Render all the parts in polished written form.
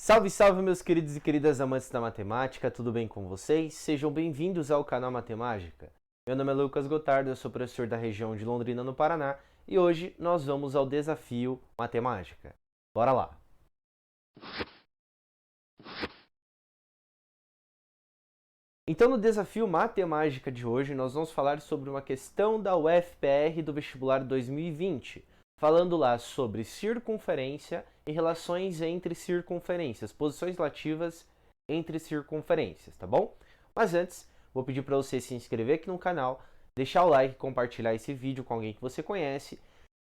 Salve, salve, meus queridos e queridas amantes da matemática, tudo bem com vocês? Sejam bem-vindos ao canal Matemágica. Meu nome é Lucas Gotardo, eu sou professor da região de Londrina, no Paraná, e hoje nós vamos ao desafio Matemágica. Bora lá! Então, no desafio Matemágica de hoje, nós vamos falar sobre uma questão da UFPR do vestibular 2020, falando lá sobre circunferência e relações entre circunferências, posições relativas entre circunferências, tá bom? Mas antes, vou pedir para você se inscrever aqui no canal, deixar o like, compartilhar esse vídeo com alguém que você conhece.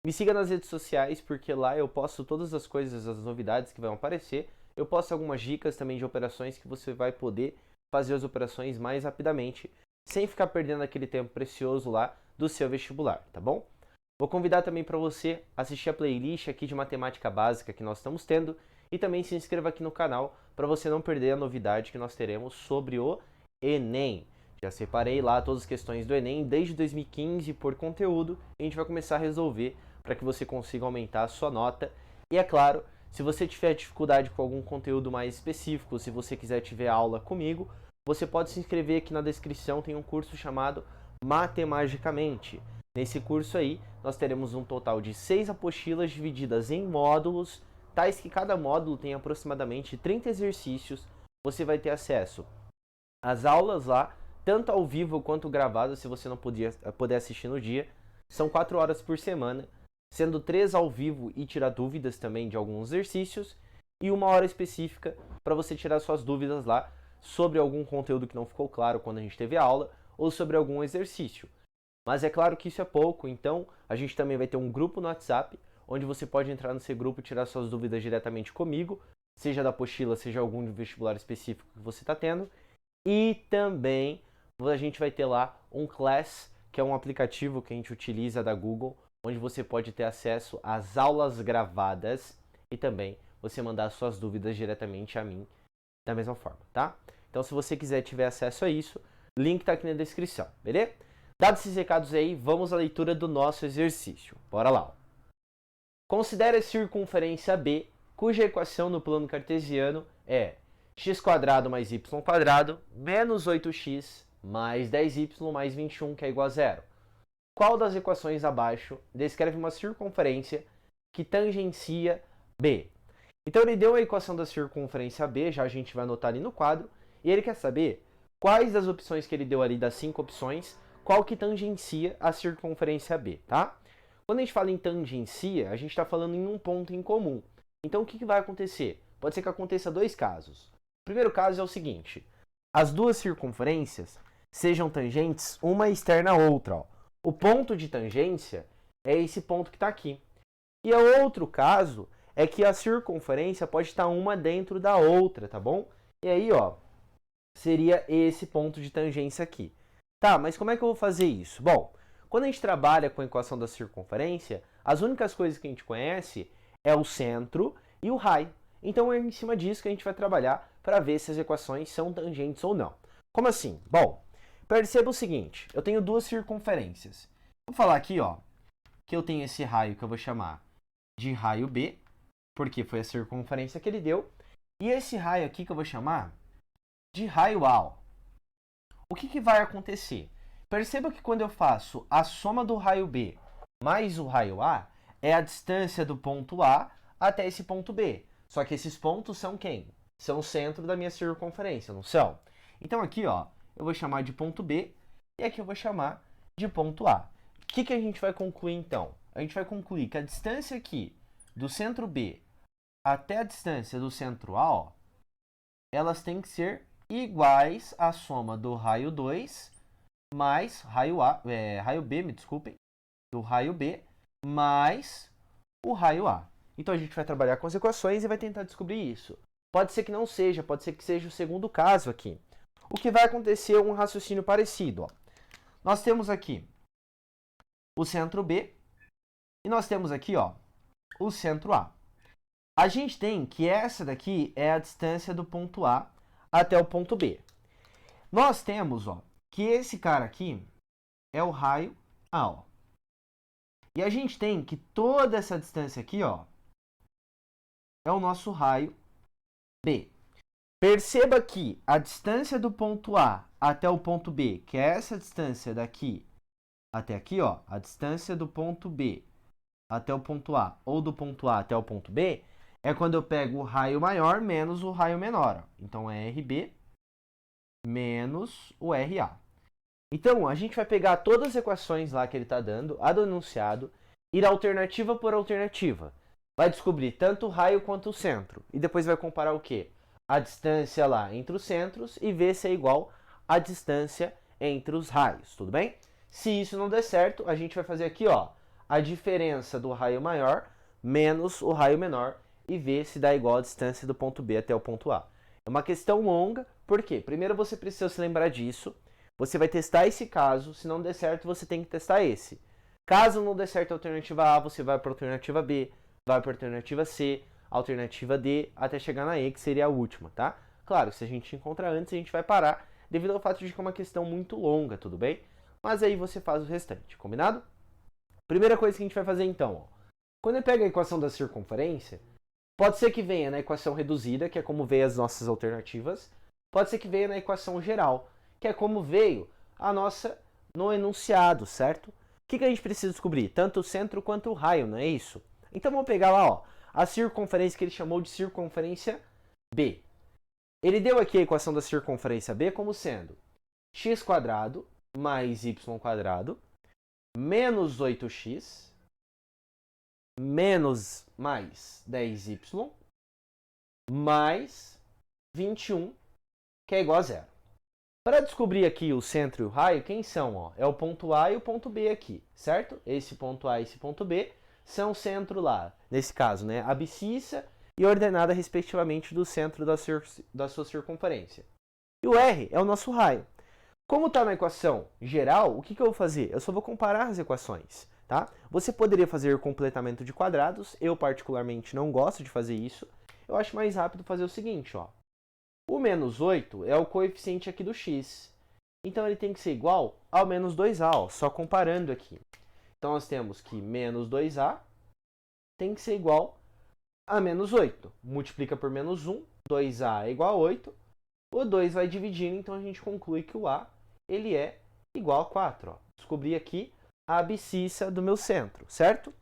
Me siga nas redes sociais, porque lá eu posto todas as coisas, as novidades que vão aparecer. Eu posto algumas dicas também de operações que você vai poder fazer as operações mais rapidamente, sem ficar perdendo aquele tempo precioso lá do seu vestibular, tá bom? Vou convidar também para você assistir a playlist aqui de matemática básica que nós estamos tendo e também se inscreva aqui no canal para você não perder a novidade que nós teremos sobre o Enem. Já separei lá todas as questões do Enem desde 2015 por conteúdo e a gente vai começar a resolver para que você consiga aumentar a sua nota. E é claro, se você tiver dificuldade com algum conteúdo mais específico, se você quiser tiver aula comigo, você pode se inscrever aqui na descrição, tem um curso chamado Matemagicamente. Nesse curso aí, nós teremos um total de 6 apostilas divididas em módulos, tais que cada módulo tem aproximadamente 30 exercícios. Você vai ter acesso às aulas lá, tanto ao vivo quanto gravado, se você não puder assistir no dia. São 4 horas por semana, sendo 3 ao vivo e tirar dúvidas também de alguns exercícios, e 1 hora específica para você tirar suas dúvidas lá sobre algum conteúdo que não ficou claro quando a gente teve a aula, ou sobre algum exercício. Mas é claro que isso é pouco, então a gente também vai ter um grupo no WhatsApp, onde você pode entrar nesse grupo e tirar suas dúvidas diretamente comigo, seja da apostila, seja algum vestibular específico que você está tendo. E também a gente vai ter lá um Class, que é um aplicativo que a gente utiliza da Google, onde você pode ter acesso às aulas gravadas e também você mandar suas dúvidas diretamente a mim da mesma forma, tá? Então, se você quiser tiver acesso a isso, link tá aqui na descrição, beleza? Dados esses recados aí, vamos à leitura do nosso exercício. Bora lá. Considere a circunferência B, cuja equação no plano cartesiano é x² mais y² menos 8x mais 10y mais 21, que é igual a zero. Qual das equações abaixo descreve uma circunferência que tangencia B? Então ele deu a equação da circunferência B, já a gente vai anotar ali no quadro, e ele quer saber quais das opções que ele deu ali, das 5 opções, qual que tangencia a circunferência B, tá? Quando a gente fala em tangencia, a gente está falando em um ponto em comum. Então o que vai acontecer? Pode ser que aconteça dois casos. O primeiro caso é o seguinte: as duas circunferências sejam tangentes uma externa à outra. Ó. O ponto de tangência é esse ponto que está aqui. E o outro caso é que a circunferência pode estar uma dentro da outra, tá bom? E aí, ó, seria esse ponto de tangência aqui. Tá, mas como é que eu vou fazer isso? Bom, quando a gente trabalha com a equação da circunferência, as únicas coisas que a gente conhece é o centro e o raio. Então é em cima disso que a gente vai trabalhar para ver se as equações são tangentes ou não. Como assim? Bom, perceba o seguinte, eu tenho duas circunferências. Vou falar aqui, ó, que eu tenho esse raio que eu vou chamar de raio B, porque foi a circunferência que ele deu, e esse raio aqui que eu vou chamar de raio A. Ó. O que vai acontecer? Perceba que quando eu faço a soma do raio B mais o raio A, é a distância do ponto A até esse ponto B. Só que esses pontos são quem? São o centro da minha circunferência, não são? Então aqui, ó, eu vou chamar de ponto B e aqui eu vou chamar de ponto A. O que a gente vai concluir então? A gente vai concluir que a distância aqui do centro B até a distância do centro A, ó, elas têm que ser iguais à soma do raio 2 mais raio B, me desculpem, do raio B mais o raio A. Então a gente vai trabalhar com as equações e vai tentar descobrir isso. Pode ser que não seja, pode ser que seja o segundo caso aqui. O que vai acontecer é um raciocínio parecido. Ó. Nós temos aqui o centro B e nós temos aqui, ó, o centro A. A gente tem que essa daqui é a distância do ponto A até o ponto B. Nós temos, ó, que esse cara aqui é o raio A. Ó. E a gente tem que toda essa distância aqui, ó, é o nosso raio B. Perceba que a distância do ponto A até o ponto B, que é essa distância daqui até aqui, ó, a distância do ponto B até o ponto A, ou do ponto A até o ponto B, é quando eu pego o raio maior menos o raio menor. Ó. Então, é RB menos o RA. Então, a gente vai pegar todas as equações lá que ele está dando, a do enunciado, ir alternativa por alternativa. Vai descobrir tanto o raio quanto o centro. E depois vai comparar o quê? A distância lá entre os centros e ver se é igual à distância entre os raios, tudo bem? Se isso não der certo, a gente vai fazer aqui, ó, a diferença do raio maior menos o raio menor e ver se dá igual a distância do ponto B até o ponto A. É uma questão longa, por quê? Primeiro você precisa se lembrar disso, você vai testar esse caso, se não der certo você tem que testar esse. Caso não der certo a alternativa A, você vai para a alternativa B, vai para a alternativa C, alternativa D, até chegar na E, que seria a última, tá? Claro, se a gente encontrar antes, a gente vai parar, devido ao fato de que é uma questão muito longa, tudo bem? Mas aí você faz o restante, combinado? Primeira coisa que a gente vai fazer então, ó. Quando eu pego a equação da circunferência, pode ser que venha na equação reduzida, que é como veio as nossas alternativas, pode ser que venha na equação geral, que é como veio a nossa no enunciado, certo? O que a gente precisa descobrir? Tanto o centro quanto o raio, não é isso? Então vamos pegar lá, ó, a circunferência que ele chamou de circunferência B. Ele deu aqui a equação da circunferência B como sendo x² mais y² menos 8x menos mais 10y mais 21, que é igual a zero. Para descobrir aqui o centro e o raio, quem são? Ó? É o ponto A e o ponto B aqui, certo? Esse ponto A e esse ponto B são o centro lá, nesse caso, né? A abscissa e a ordenada, respectivamente, do centro da sua circunferência. E o R é o nosso raio. Como está na equação geral, o que eu vou fazer? Eu só vou comparar as equações, tá? Você poderia fazer completamento de quadrados, eu particularmente não gosto de fazer isso. Eu acho mais rápido fazer o seguinte, ó. O menos 8 é o coeficiente aqui do x. Então ele tem que ser igual ao menos 2a, ó, só comparando aqui. Então nós temos que menos 2a tem que ser igual a menos 8. Multiplica por menos 1, 2a é igual a 8. O 2 vai dividindo, então a gente conclui que o a ele é igual a 4. Ó. Descobri aqui a abscissa do meu centro, certo?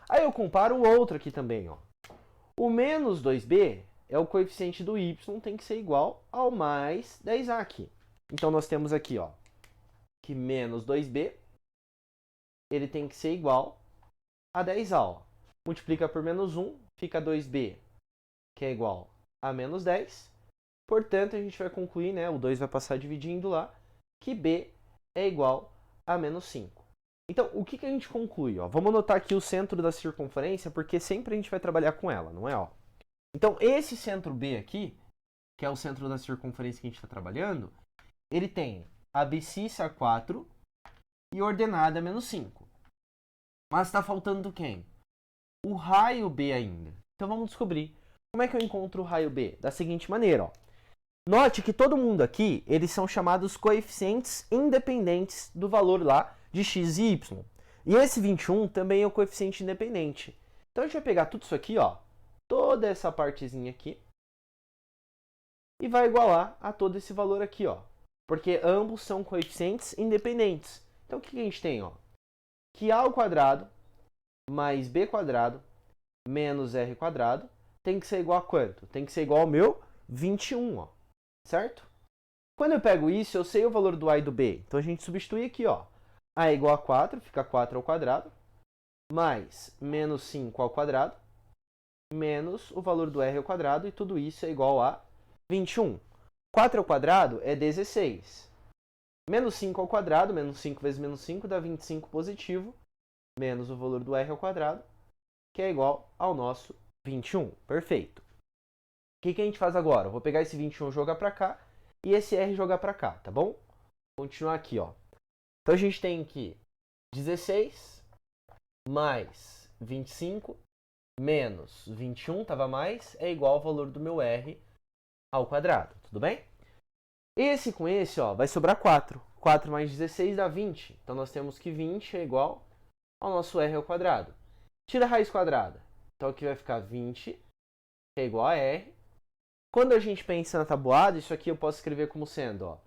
Aí eu comparo o outro aqui também. Ó. O menos 2b é o coeficiente do y, tem que ser igual ao mais 10a aqui. Então nós temos aqui, ó, que menos 2b ele tem que ser igual a 10a. Ó. Multiplica por menos 1, fica 2b, que é igual a menos 10. Portanto, a gente vai concluir, né, o 2 vai passar dividindo lá, que b é igual a menos 5. Então, o que a gente conclui? Ó? Vamos anotar aqui o centro da circunferência, porque sempre a gente vai trabalhar com ela, não é? Ó? Então, esse centro B aqui, que é o centro da circunferência que a gente está trabalhando, ele tem abscissa 4 e ordenada menos 5. Mas está faltando quem? O raio B ainda. Então, vamos descobrir. Como é que eu encontro o raio B? Da seguinte maneira, ó. Note que todo mundo aqui, eles são chamados coeficientes independentes do valor lá de x e y. E esse 21 também é o coeficiente independente. Então a gente vai pegar tudo isso aqui, ó, toda essa partezinha aqui, e vai igualar a todo esse valor aqui, ó. Porque ambos são coeficientes independentes. Então o que a gente tem, ó? Que a² mais b² menos r² tem que ser igual a quanto? Tem que ser igual ao meu 21, ó. Certo? Quando eu pego isso, eu sei o valor do a e do b. Então a gente substitui aqui, ó. A é igual a 4, fica 4 ao quadrado, mais menos 5 ao quadrado, menos o valor do r ao quadrado, e tudo isso é igual a 21. 4 ao quadrado é 16. Menos 5 ao quadrado, menos 5 vezes menos 5 dá 25 positivo, menos o valor do r ao quadrado, que é igual ao nosso 21. Perfeito. O que a gente faz agora? Eu vou pegar esse 21 e jogar para cá, e esse r jogar para cá, tá bom? Vou continuar aqui, ó. Então a gente tem que 16 mais 25 menos 21, estava mais, é igual ao valor do meu r ao quadrado, tudo bem? Esse com esse, ó, vai sobrar 4. 4 mais 16 dá 20. Então nós temos que 20 é igual ao nosso r ao quadrado. Tira a raiz quadrada. Então aqui vai ficar 20, que é igual a r. Quando a gente pensa na tabuada, isso aqui eu posso escrever como sendo, ó,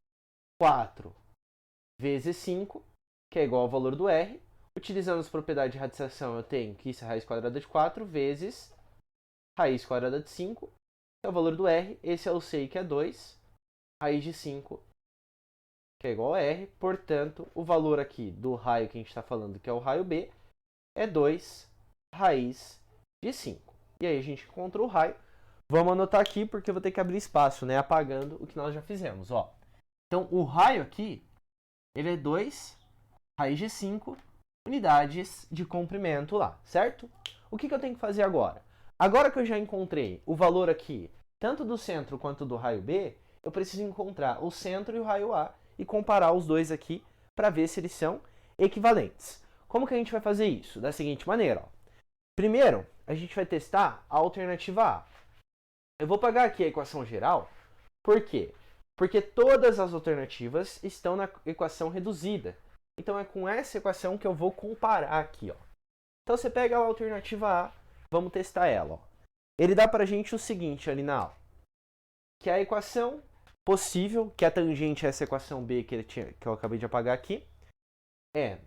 4 vezes 5, que é igual ao valor do R. Utilizando as propriedades de radização, eu tenho que isso é raiz quadrada de 4 vezes raiz quadrada de 5, que é o valor do R. Esse eu sei que é 2, raiz de 5, que é igual a R. Portanto, o valor aqui do raio que a gente está falando, que é o raio B, é 2 raiz de 5. E aí a gente encontrou o raio. Vamos anotar aqui, porque eu vou ter que abrir espaço, né? Apagando o que nós já fizemos, ó. Então, o raio aqui, ele é 2 raiz de 5 unidades de comprimento lá, certo? O que eu tenho que fazer agora? Agora que eu já encontrei o valor aqui, tanto do centro quanto do raio B, eu preciso encontrar o centro e o raio A e comparar os dois aqui para ver se eles são equivalentes. Como que a gente vai fazer isso? Da seguinte maneira, ó. Primeiro, a gente vai testar a alternativa A. Eu vou pegar aqui a equação geral. Por quê? Porque todas as alternativas estão na equação reduzida. Então é com essa equação que eu vou comparar aqui, ó. Então você pega a alternativa A, vamos testar ela, ó. Ele dá pra gente o seguinte ali na aula, que a equação possível, que é tangente a essa equação B que eu acabei de apagar aqui, é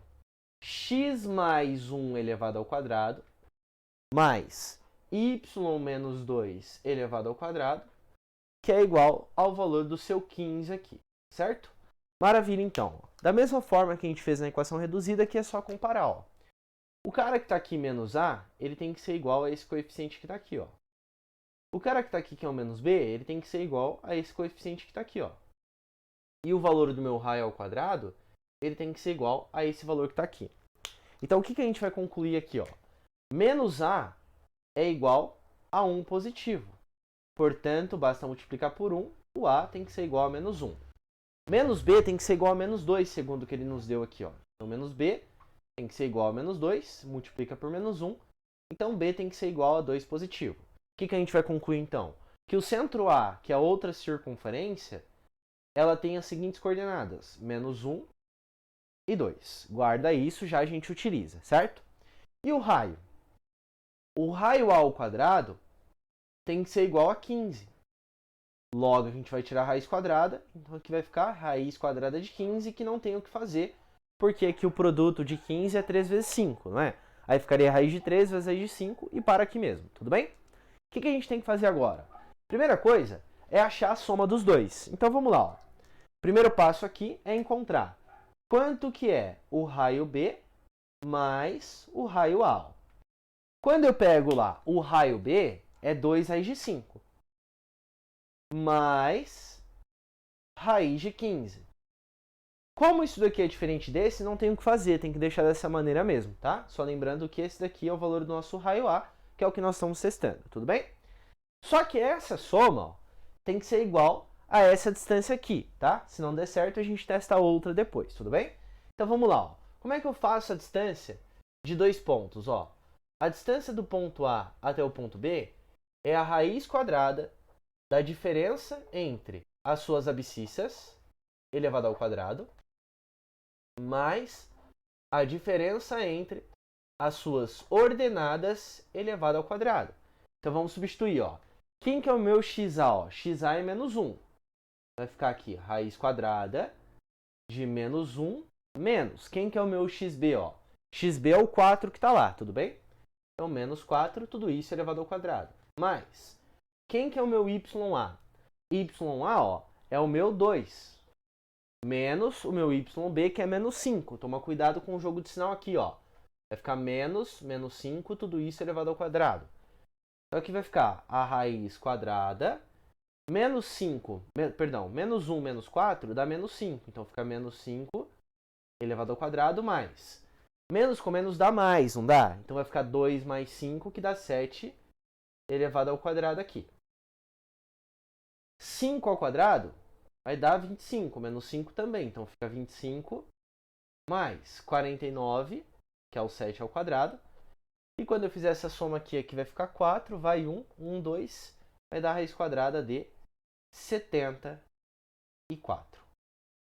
x mais 1 elevado ao quadrado mais y menos 2 elevado ao quadrado, que é igual ao valor do seu 15 aqui, certo? Maravilha, então. Da mesma forma que a gente fez na equação reduzida, aqui é só comparar, ó. O cara que está aqui menos A, ele tem que ser igual a esse coeficiente que está aqui, ó. O cara que está aqui, que é o menos B, ele tem que ser igual a esse coeficiente que está aqui, ó. E o valor do meu raio ao quadrado, ele tem que ser igual a esse valor que está aqui. Então, o que a gente vai concluir aqui, ó? Menos A é igual a 1 positivo. Portanto, basta multiplicar por 1, o A tem que ser igual a menos 1. Menos B tem que ser igual a menos 2, segundo o que ele nos deu aqui, ó. Então, menos B tem que ser igual a menos 2, multiplica por menos 1. Então, B tem que ser igual a 2 positivo. O que a gente vai concluir, então? Que o centro A, que é a outra circunferência, ela tem as seguintes coordenadas, menos 1 e 2. Guarda isso, já a gente utiliza, certo? E o raio? O raio A ao quadrado tem que ser igual a 15. Logo, a gente vai tirar a raiz quadrada, então aqui vai ficar raiz quadrada de 15, que não tem o que fazer, porque aqui o produto de 15 é 3 vezes 5, não é? Aí ficaria raiz de 3 vezes raiz de 5 e para aqui mesmo, tudo bem? O que a gente tem que fazer agora? Primeira coisa é achar a soma dos dois. Então vamos lá, ó. Primeiro passo aqui é encontrar quanto que é o raio B mais o raio A. Quando eu pego lá o raio B, é 2 raiz de 5 mais raiz de 15. Como isso daqui é diferente desse, não tem o que fazer, tem que deixar dessa maneira mesmo, tá? Só lembrando que esse daqui é o valor do nosso raio A, que é o que nós estamos testando, tudo bem? Só que essa soma, ó, tem que ser igual a essa distância aqui, tá? Se não der certo, a gente testa a outra depois, tudo bem? Então vamos lá, ó. Como é que eu faço a distância de dois pontos, ó? A distância do ponto A até o ponto B é a raiz quadrada da diferença entre as suas abscissas elevado ao quadrado mais a diferença entre as suas ordenadas elevado ao quadrado. Então vamos substituir, ó. Quem que é o meu xa, ó? Xa é menos 1. Vai ficar aqui raiz quadrada de menos 1 menos. Quem que é o meu xb, ó? Xb é o 4 que está lá, tudo bem? Então menos 4, tudo isso elevado ao quadrado. Mais. Quem que é o meu ya? Ya, ó, é o meu 2. Menos o meu yb, que é menos 5. Toma cuidado com o jogo de sinal aqui, ó. Vai ficar menos 5, tudo isso elevado ao quadrado. Então aqui vai ficar a raiz quadrada, menos 5, menos 1 menos 4 dá menos 5. Então fica menos 5 elevado ao quadrado mais. Menos com menos dá mais, não dá? Então vai ficar 2 mais 5, que dá 7 elevado ao quadrado aqui. 5 ao quadrado vai dar 25, menos 5 também. Então fica 25 mais 49, que é o 7 ao quadrado. E quando eu fizer essa soma aqui vai ficar 4, vai 1, 1, 2, vai dar a raiz quadrada de 74.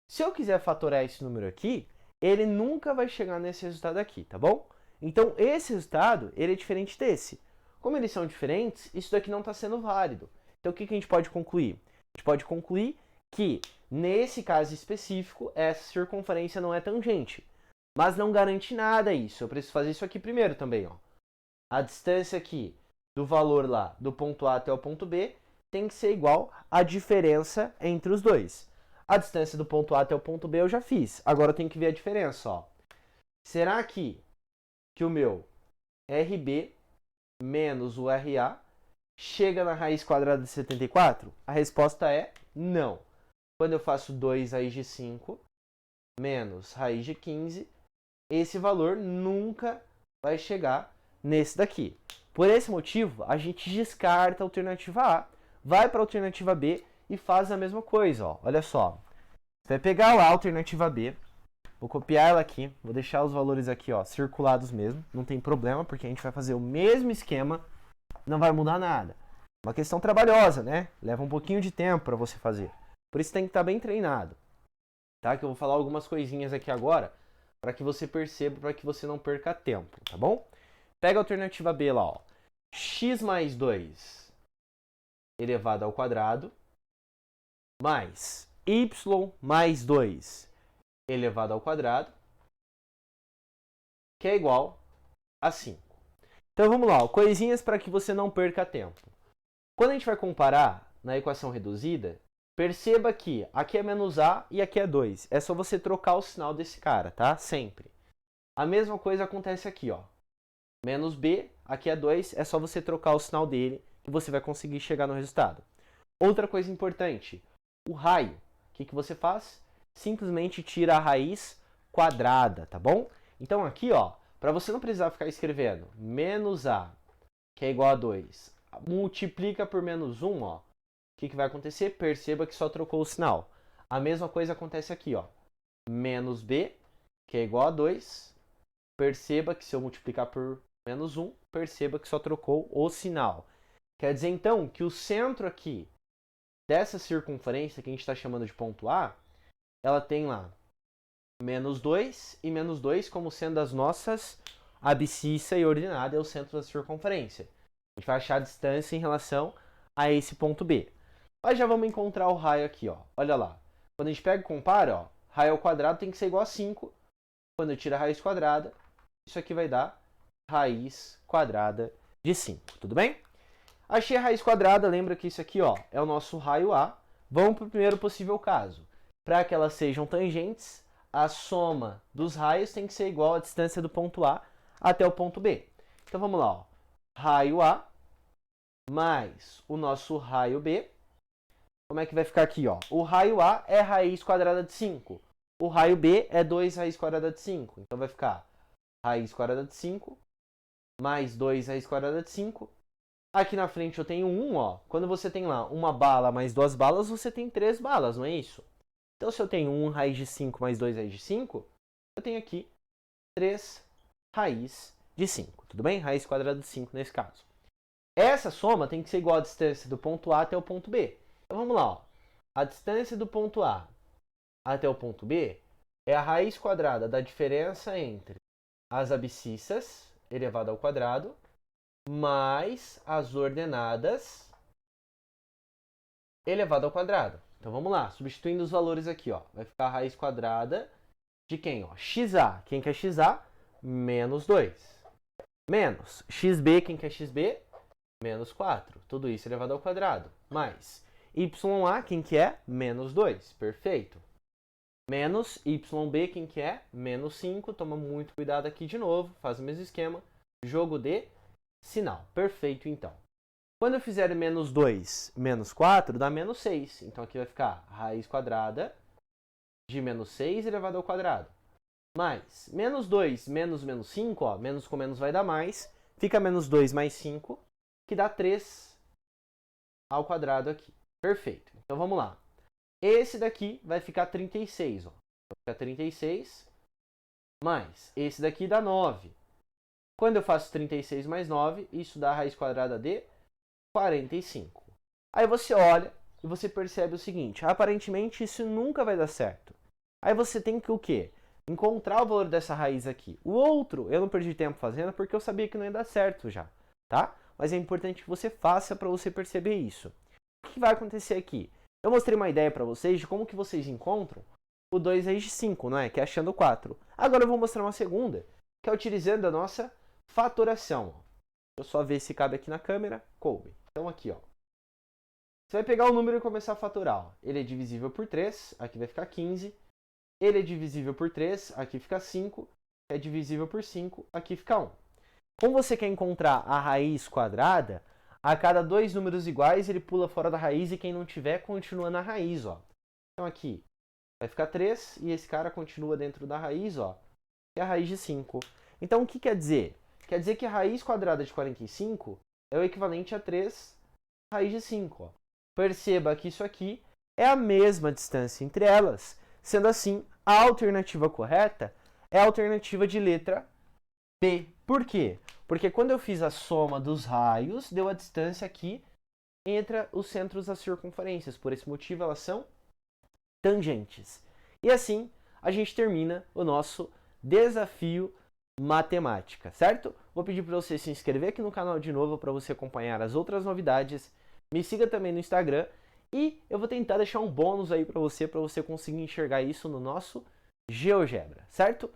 Se eu quiser fatorar esse número aqui, ele nunca vai chegar nesse resultado aqui, tá bom? Então esse resultado, ele é diferente desse. Como eles são diferentes, isso daqui não está sendo válido. Então o que a gente pode concluir? A gente pode concluir que, nesse caso específico, essa circunferência não é tangente. Mas não garante nada isso. Eu preciso fazer isso aqui primeiro também, ó. A distância aqui do valor lá do ponto A até o ponto B tem que ser igual à diferença entre os dois. A distância do ponto A até o ponto B eu já fiz. Agora eu tenho que ver a diferença, ó. Será que o meu RB menos o RA chega na raiz quadrada de 74? A resposta é não. Quando eu faço 2 raiz de 5 menos raiz de 15, esse valor nunca vai chegar nesse daqui. Por esse motivo, a gente descarta a alternativa A, vai para a alternativa B e faz a mesma coisa. Ó. Olha só, você vai pegar lá a alternativa B, vou copiar ela aqui, vou deixar os valores aqui ó, circulados mesmo, não tem problema, porque a gente vai fazer o mesmo esquema, não vai mudar nada. Uma questão trabalhosa, né? Leva um pouquinho de tempo para você fazer. Por isso tem que estar bem treinado. Tá? Que eu vou falar algumas coisinhas aqui agora, para que você perceba, para que você não perca tempo, tá bom? Pega a alternativa B lá, ó. X mais 2 elevado ao quadrado mais y mais 2 elevado ao quadrado, que é igual a 5. Então vamos lá, ó, coisinhas para que você não perca tempo. Quando a gente vai comparar na equação reduzida, perceba que aqui é menos A e aqui é 2. É só você trocar o sinal desse cara, tá? Sempre. A mesma coisa acontece aqui, ó. Menos B, aqui é 2, é só você trocar o sinal dele que você vai conseguir chegar no resultado. Outra coisa importante, o raio. O que você faz? Simplesmente tira a raiz quadrada, tá bom? Então aqui, ó, para você não precisar ficar escrevendo menos A, que é igual a 2, multiplica por menos 1, ó. O que vai acontecer? Perceba que só trocou o sinal. A mesma coisa acontece aqui, ó. Menos B, que é igual a 2. Perceba que se eu multiplicar por menos 1, perceba que só trocou o sinal. Quer dizer, então, que o centro aqui dessa circunferência, que a gente está chamando de ponto A, ela tem lá menos 2 e menos 2 como sendo as nossas abscissa e ordenada, é o centro da circunferência. A gente vai achar a distância em relação a esse ponto B. Mas já vamos encontrar o raio aqui, ó. Olha lá. Quando a gente pega e compara, ó, raio ao quadrado tem que ser igual a 5. Quando eu tiro a raiz quadrada, isso aqui vai dar raiz quadrada de 5. Tudo bem? Achei a raiz quadrada, lembra que isso aqui ó, é o nosso raio A. Vamos para o primeiro possível caso. Para que elas sejam tangentes, a soma dos raios tem que ser igual à distância do ponto A até o ponto B. Então vamos lá. Ó. Raio A mais o nosso raio B. Como é que vai ficar aqui? Ó? O raio A é raiz quadrada de 5. O raio B é 2 raiz quadrada de 5. Então vai ficar raiz quadrada de 5 mais 2 raiz quadrada de 5. Aqui na frente eu tenho 1, ó. Quando você tem lá uma bala mais 2 balas, você tem 3 balas, não é isso? Então se eu tenho 1 raiz de 5 mais 2 raiz de 5, eu tenho aqui 3 raiz de 5. Tudo bem? Raiz quadrada de 5 nesse caso. Essa soma tem que ser igual à distância do ponto A até o ponto B. Então vamos lá, ó. A distância do ponto A até o ponto B é a raiz quadrada da diferença entre as abscissas elevado ao quadrado mais as ordenadas elevado ao quadrado. Então vamos lá, substituindo os valores aqui, ó. Vai ficar a raiz quadrada de quem? Ó? XA. Quem quer XA? Menos 2. Menos XB. Quem quer XB? Menos 4. Tudo isso elevado ao quadrado. Mais YA. Quem que é? Menos 2. Perfeito. Menos YB. Quem que é? Menos 5. Toma muito cuidado aqui de novo. Faz o mesmo esquema. Jogo de sinal. Perfeito, então. Quando eu fizer menos 2 menos 4, dá menos 6. Então aqui vai ficar raiz quadrada de menos 6 elevado ao quadrado. Mais menos 2 menos menos 5, ó, menos com menos vai dar mais. Fica menos 2 mais 5, que dá 3 ao quadrado aqui. Perfeito. Então vamos lá. Esse daqui vai ficar 36, ó. Vai ficar 36 mais esse daqui dá 9. Quando eu faço 36 mais 9, isso dá a raiz quadrada de 45. Aí você olha e você percebe o seguinte, aparentemente isso nunca vai dar certo. Aí você tem que o quê? Encontrar o valor dessa raiz aqui. O outro, eu não perdi tempo fazendo porque eu sabia que não ia dar certo já, tá? Mas é importante que você faça para você perceber isso. O que vai acontecer aqui? Eu mostrei uma ideia para vocês de como que vocês encontram o 2 raiz de 5, não é? Que é achando o 4. Agora eu vou mostrar uma segunda, que é utilizando a nossa fatoração. Deixa eu só ver se cabe aqui na câmera. Coube. Então aqui, ó. Você vai pegar o número e começar a fatorar. Ó. Ele é divisível por 3, aqui vai ficar 15. Ele é divisível por 3, aqui fica 5. É divisível por 5, aqui fica 1. Como você quer encontrar a raiz quadrada, a cada dois números iguais ele pula fora da raiz e quem não tiver continua na raiz, ó. Então aqui vai ficar 3 e esse cara continua dentro da raiz, ó, que é a raiz de 5. Então o que quer dizer? Quer dizer que a raiz quadrada de 45 é o equivalente a 3 raiz de 5, ó. Perceba que isso aqui é a mesma distância entre elas. Sendo assim, a alternativa correta é a alternativa de letra B. Por quê? Porque quando eu fiz a soma dos raios, deu a distância aqui entre os centros das circunferências. Por esse motivo, elas são tangentes. E assim, a gente termina o nosso desafio matemática, certo? Vou pedir para você se inscrever aqui no canal de novo para você acompanhar as outras novidades. Me siga também no Instagram e eu vou tentar deixar um bônus aí para você conseguir enxergar isso no nosso GeoGebra, certo?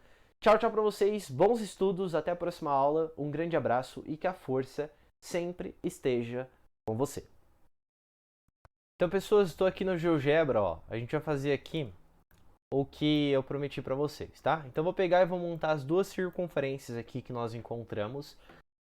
Tchau, tchau para vocês, bons estudos, até a próxima aula, um grande abraço e que a força sempre esteja com você. Então, pessoas, estou aqui no GeoGebra, ó. A gente vai fazer aqui o que eu prometi para vocês, tá? Então, vou pegar e vou montar as duas circunferências aqui que nós encontramos,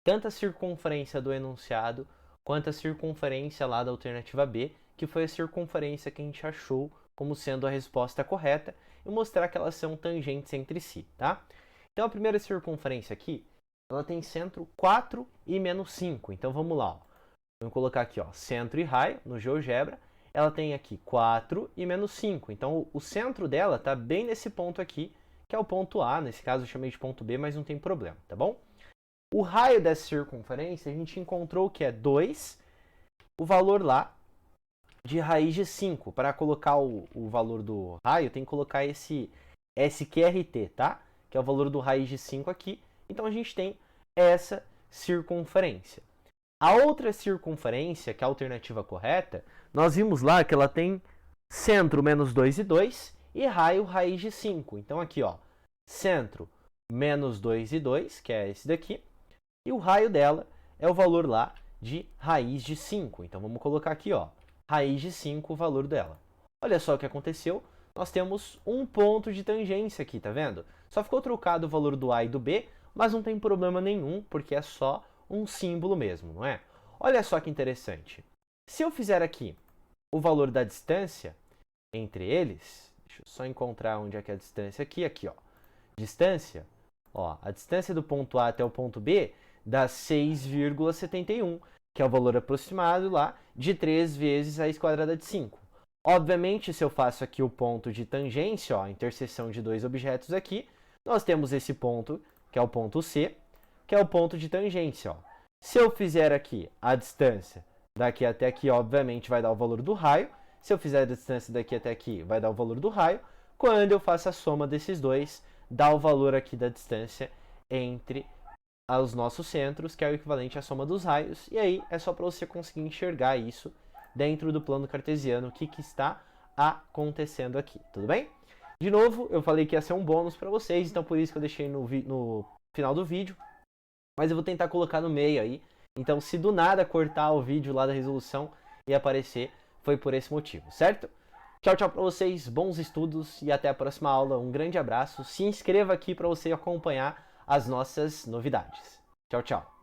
tanto a circunferência do enunciado quanto a circunferência lá da alternativa B, que foi a circunferência que a gente achou como sendo a resposta correta, e mostrar que elas são tangentes entre si, tá? Então, a primeira circunferência aqui, ela tem centro 4 e menos 5. Então, vamos lá, ó. Vamos colocar aqui, ó, centro e raio no GeoGebra. Ela tem aqui 4 e menos 5. Então, o centro dela está bem nesse ponto aqui, que é o ponto A. Nesse caso, eu chamei de ponto B, mas não tem problema, tá bom? O raio dessa circunferência, a gente encontrou que é 2, o valor lá de raiz de 5. Para colocar o valor do raio, tem que colocar esse SQRT, tá? Que é o valor do raiz de 5 aqui. Então, a gente tem essa circunferência. A outra circunferência, que é a alternativa correta, nós vimos lá que ela tem centro menos 2 e 2 e raio raiz de 5. Então, aqui, ó, centro menos 2 e 2, que é esse daqui, e o raio dela é o valor lá de raiz de 5. Então, vamos colocar aqui, ó, raiz de 5, o valor dela. Olha só o que aconteceu. Nós temos um ponto de tangência aqui, tá vendo? Só ficou trocado o valor do A e do B, mas não tem problema nenhum, porque é só um símbolo mesmo, não é? Olha só que interessante. Se eu fizer aqui o valor da distância entre eles, deixa eu só encontrar onde é que é a distância aqui, ó. Distância, ó, a distância do ponto A até o ponto B dá 6,71, que é o valor aproximado lá de 3 vezes a raiz quadrada de 5. Obviamente, se eu faço aqui o ponto de tangência, ó, a interseção de dois objetos aqui, nós temos esse ponto, que é o ponto C, que é o ponto de tangência, ó. Se eu fizer aqui a distância daqui até aqui, obviamente vai dar o valor do raio. Se eu fizer a distância daqui até aqui, vai dar o valor do raio. Quando eu faço a soma desses dois, dá o valor aqui da distância entre os nossos centros, que é o equivalente à soma dos raios. E aí é só para você conseguir enxergar isso dentro do plano cartesiano, o que está acontecendo aqui, tudo bem? De novo, eu falei que ia ser um bônus para vocês, então por isso que eu deixei no final do vídeo. Mas eu vou tentar colocar no meio aí. Então, se do nada cortar o vídeo lá da resolução e aparecer, foi por esse motivo, certo? Tchau, tchau para vocês, bons estudos e até a próxima aula. Um grande abraço. Se inscreva aqui para você acompanhar as nossas novidades. Tchau, tchau.